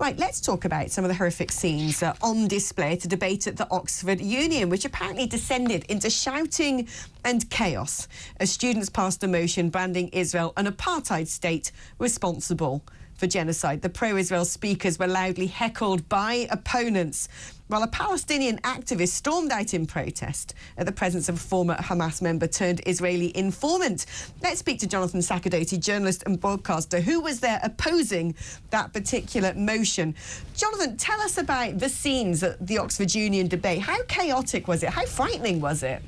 Right, let's talk about some of the horrific scenes on display at a debate at the Oxford Union, which apparently descended into shouting and chaos as students passed a motion branding Israel an apartheid state responsible for genocide. The pro-Israel speakers were loudly heckled by opponents, while a Palestinian activist stormed out in protest at the presence of a former Hamas member turned Israeli informant. Let's speak to Jonathan Sacerdoti, journalist and broadcaster, who was there opposing that particular motion. Jonathan, tell us about the scenes at the Oxford Union debate. How chaotic was it? How frightening was it?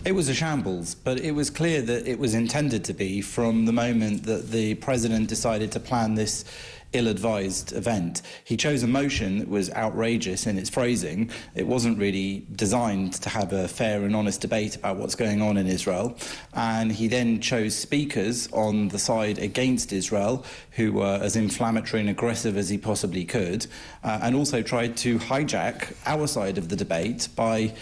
It was a shambles, but it was clear that it was intended to be from the moment that the president decided to plan this ill-advised event. He chose a motion that was outrageous in its phrasing. It wasn't really designed to have a fair and honest debate about what's going on in Israel. And he then chose speakers on the side against Israel who were as inflammatory and aggressive as he possibly could, and also tried to hijack our side of the debate by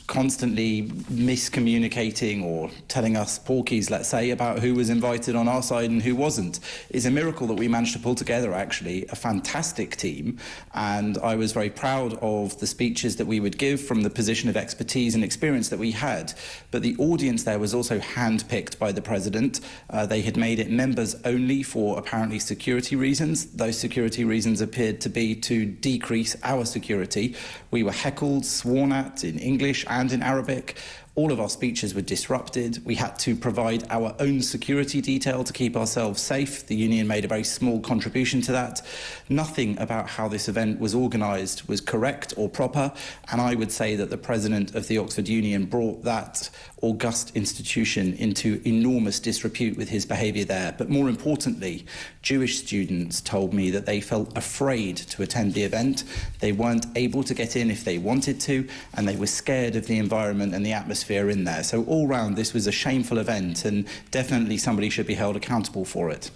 constantly miscommunicating or telling us porkies, let's say, about who was invited on our side and who wasn't. It's a miracle that we managed to pull together, actually, a fantastic team. And I was very proud of the speeches that we would give from the position of expertise and experience that we had. But the audience there was also handpicked by the president. They had made it members only for apparently security reasons. Those security reasons appeared to be to decrease our security. We were heckled, sworn at in English and in Arabic. All of our speeches were disrupted. We had to provide our own security detail to keep ourselves safe. The union made a very small contribution to that. Nothing about how this event was organised was correct or proper, and I would say that the president of the Oxford Union brought that august institution into enormous disrepute with his behaviour there. But more importantly, Jewish students told me that they felt afraid to attend the event. They weren't able to get in if they wanted to, and they were scared of the environment and the atmosphere in there. So all round, this was a shameful event, and definitely somebody should be held accountable for it.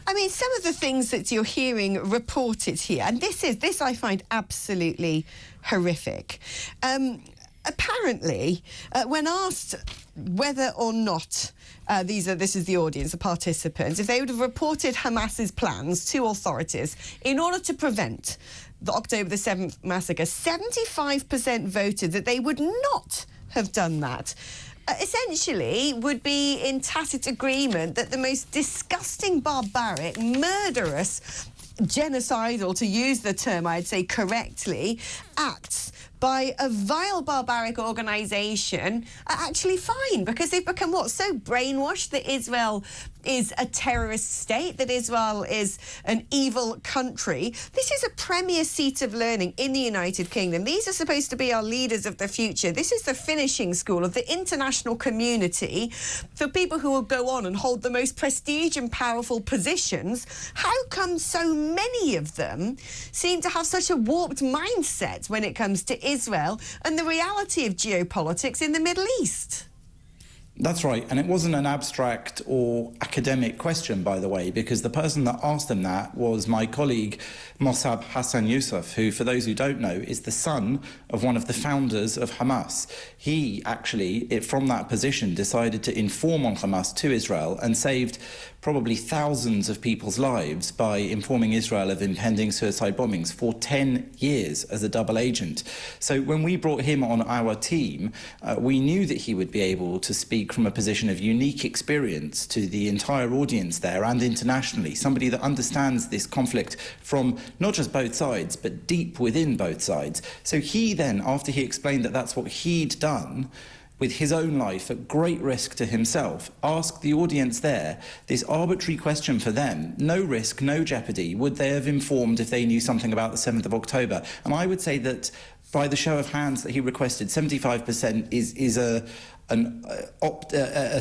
I mean, some of the things that you're hearing reported here, and this I find absolutely horrific. Apparently, when asked whether or not this is the audience, the participants, if they would have reported Hamas's plans to authorities in order to prevent the October the 7th massacre, 75% voted that they would not have done that. Essentially would be in tacit agreement that the most disgusting, barbaric, murderous, genocidal, to use the term I'd say correctly, acts by a vile, barbaric organisation are actually fine, because they've become, what, so brainwashed that Israel is a terrorist state, that Israel is an evil country. This is a premier seat of learning in the United Kingdom. These are supposed to be our leaders of the future. This is the finishing school of the international community for people who will go on and hold the most prestige and powerful positions. How come so many of them seem to have such a warped mindset when it comes to Israel and the reality of geopolitics in the Middle East? That's right, and it wasn't an abstract or academic question, by the way, because the person that asked them that was my colleague Mossab Hassan Youssef, who, for those who don't know, is the son of one of the founders of Hamas. He actually, from that position, decided to inform on Hamas to Israel and saved probably thousands of people's lives by informing Israel of impending suicide bombings for 10 years as a double agent. So when we brought him on our team, we knew that he would be able to speak from a position of unique experience to the entire audience there and internationally, somebody that understands this conflict from not just both sides, but deep within both sides. So he then, after he explained that that's what he'd done, with his own life at great risk to himself, asked the audience there this arbitrary question for them, no risk, no jeopardy, would they have informed if they knew something about the 7th of October? And I would say that by the show of hands that he requested, 75% is a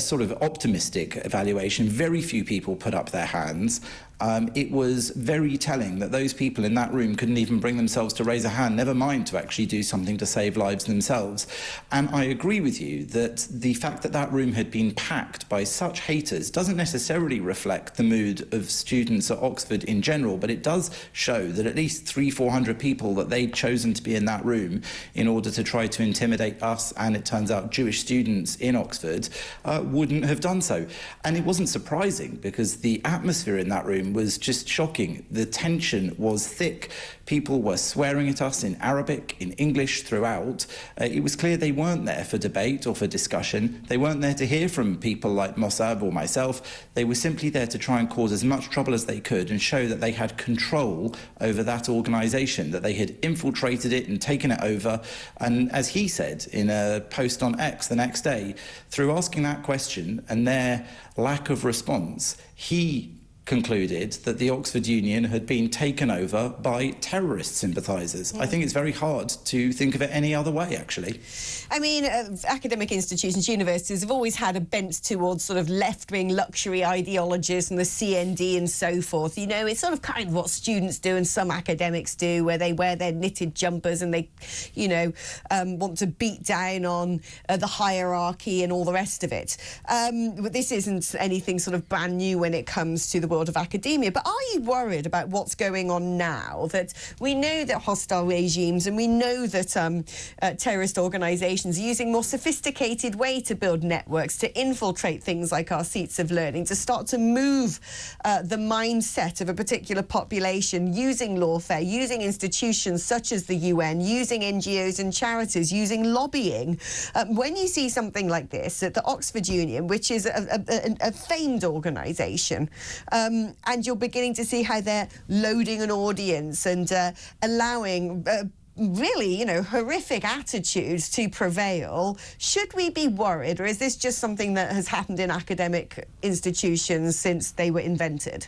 sort of optimistic evaluation. Very few people put up their hands. It was very telling that those people in that room couldn't even bring themselves to raise a hand, never mind to actually do something to save lives themselves. And I agree with you that the fact that that room had been packed by such haters doesn't necessarily reflect the mood of students at Oxford in general, but it does show that at least 300-400 people that they'd chosen to be in that room in order to try to intimidate us, and it turns out Jewish students students in Oxford wouldn't have done so. And it wasn't surprising, because the atmosphere in that room was just shocking. The tension was thick. People were swearing at us in Arabic, in English throughout. It was clear they weren't there for debate or for discussion. They weren't there to hear from people like Mossab or myself. They were simply there to try and cause as much trouble as they could and show that they had control over that organisation, that they had infiltrated it and taken it over. And as he said in a post on X the next day, through asking that question and their lack of response, he concluded that the Oxford Union had been taken over by terrorist sympathisers. I think it's very hard to think of it any other way, actually. I mean, academic institutions, universities have always had a bent towards sort of left-wing luxury ideologies and the CND and so forth. You know, it's sort of kind of what students do and some academics do, where they wear their knitted jumpers and they, you know, want to beat down on the hierarchy and all the rest of it. But this isn't anything sort of brand new when it comes to the world of academia. But are you worried about what's going on now? That we know that hostile regimes and we know that terrorist organisations are using more sophisticated way to build networks, to infiltrate things like our seats of learning, to start to move the mindset of a particular population, using lawfare, using institutions such as the UN, using NGOs and charities, using lobbying. When you see something like this at the Oxford Union, which is a famed organisation, and you're beginning to see how they're loading an audience and allowing really, you know, horrific attitudes to prevail, should we be worried, or is this just something that has happened in academic institutions since they were invented?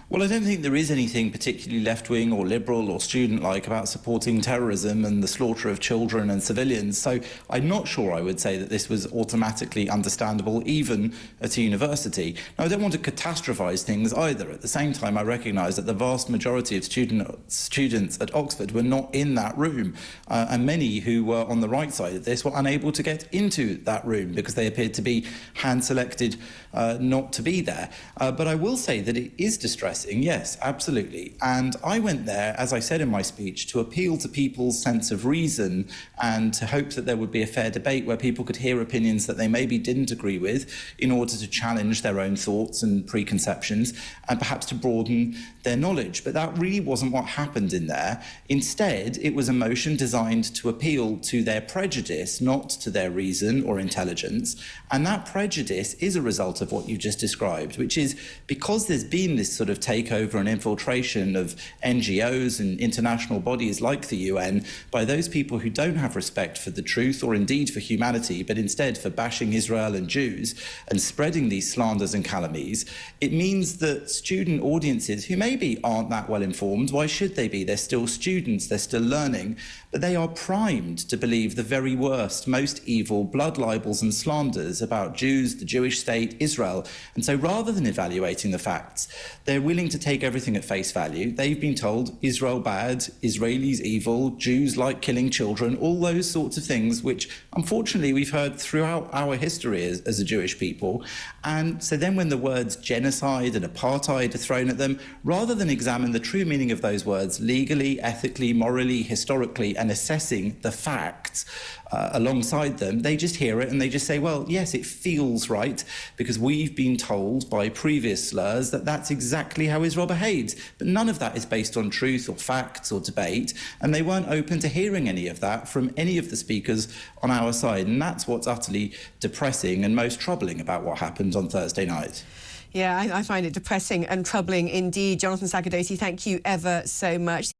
Well, I don't think there is anything particularly left-wing or liberal or student-like about supporting terrorism and the slaughter of children and civilians, so I'm not sure I would say that this was automatically understandable, even at a university. Now, I don't want to catastrophise things either. At the same time, I recognise that the vast majority of students at Oxford were not in that room, and many who were on the right side of this were unable to get into that room because they appeared to be hand-selected not to be there. But I will say that it is distressing, yes, absolutely. And I went there, as I said in my speech, to appeal to people's sense of reason and to hope that there would be a fair debate where people could hear opinions that they maybe didn't agree with in order to challenge their own thoughts and preconceptions and perhaps to broaden their knowledge. But that really wasn't what happened in there. Instead, it was a motion designed to appeal to their prejudice, not to their reason or intelligence. And that prejudice is a result of what you just described, which is because there's been this sort of takeover and infiltration of NGOs and international bodies like the UN by those people who don't have respect for the truth or indeed for humanity, but instead for bashing Israel and Jews and spreading these slanders and calumnies, it means that student audiences who maybe aren't that well informed, why should they be? They're still students, they're still learning, but they are primed to believe the very worst, most evil blood libels and slanders about Jews, the Jewish state, Israel. And so rather than evaluating the facts, they're willing to take everything at face value. They've been told Israel bad, Israelis evil, Jews like killing children, all those sorts of things, which unfortunately we've heard throughout our history as a Jewish people. And so then when the words genocide and apartheid are thrown at them, rather than examine the true meaning of those words legally, ethically, morally, historically, and assessing the facts alongside them, they just hear it and they just say, well, yes, it feels right because we've been told by previous slurs that that's exactly how Israel behaves. But none of that is based on truth or facts or debate, and they weren't open to hearing any of that from any of the speakers on our side. And that's what's utterly depressing and most troubling about what happened on Thursday night. Yeah, I find it depressing and troubling indeed. Jonathan Sacerdoti, thank you ever so much.